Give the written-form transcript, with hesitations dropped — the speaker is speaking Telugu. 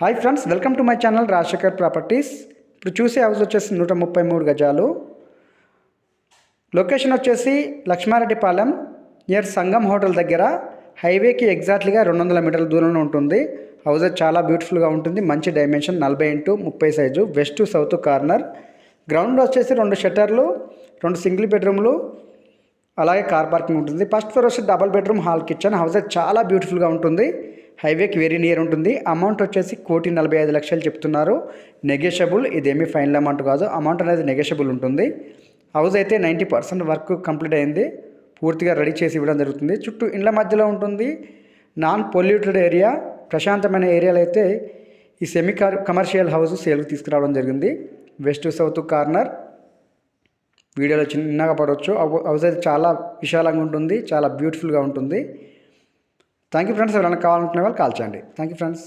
Hi friends, welcome to my channel Rajasekhar properties. ఇప్పుడు చూసే హౌస్ వచ్చేసి 133 గజాలు. లొకేషన్ వచ్చేసి లక్ష్మారెడ్డిపాలెం నియర్ సంగం హోటల్ దగ్గర. హైవేకి ఎగ్జాక్ట్లీగా 200 మీటర్ల దూరంలో ఉంటుంది. హౌస్ చాలా బ్యూటిఫుల్గా ఉంటుంది. మంచి dimension 40x30 size. West to south corner. Ground వచ్చేసి 2 షట్టర్లు, 2 సింగిల్ బెడ్రూమ్లు, అలాగే కార్ పార్కింగ్ ఉంటుంది. ఫస్ట్ ఫ్లోర్ వచ్చి double bedroom hall kitchen. House చాలా బ్యూటిఫుల్గా ఉంటుంది. హైవేకి వెరీ నియర్ ఉంటుంది. అమౌంట్ వచ్చేసి 1,45,00,000 చెప్తున్నారు. నెగోషియబుల్, ఇదేమీ ఫైనల్ అమౌంట్ కాదు. అమౌంట్ అనేది నెగోషియబుల్ ఉంటుంది. హౌస్ అయితే 90% వర్క్ కంప్లీట్ అయింది. పూర్తిగా రెడీ చేసి ఇవ్వడం జరుగుతుంది. చుట్టూ ఇండ్ల మధ్యలో ఉంటుంది. నాన్ పొల్యూటెడ్ ఏరియా, ప్రశాంతమైన ఏరియాలో అయితే ఈ సెమీ కమర్షియల్ హౌస్ సేల్కి తీసుకురావడం జరిగింది. West south corner. వీడియోలో చిన్నగా పడవచ్చు. హౌస్ అయితే చాలా విశాలంగా ఉంటుంది, చాలా బ్యూటిఫుల్గా ఉంటుంది. Thank you friends. ఎవరైనా కావాలనుకునే వాళ్ళు కాల్ చేయండి. Thank you friends.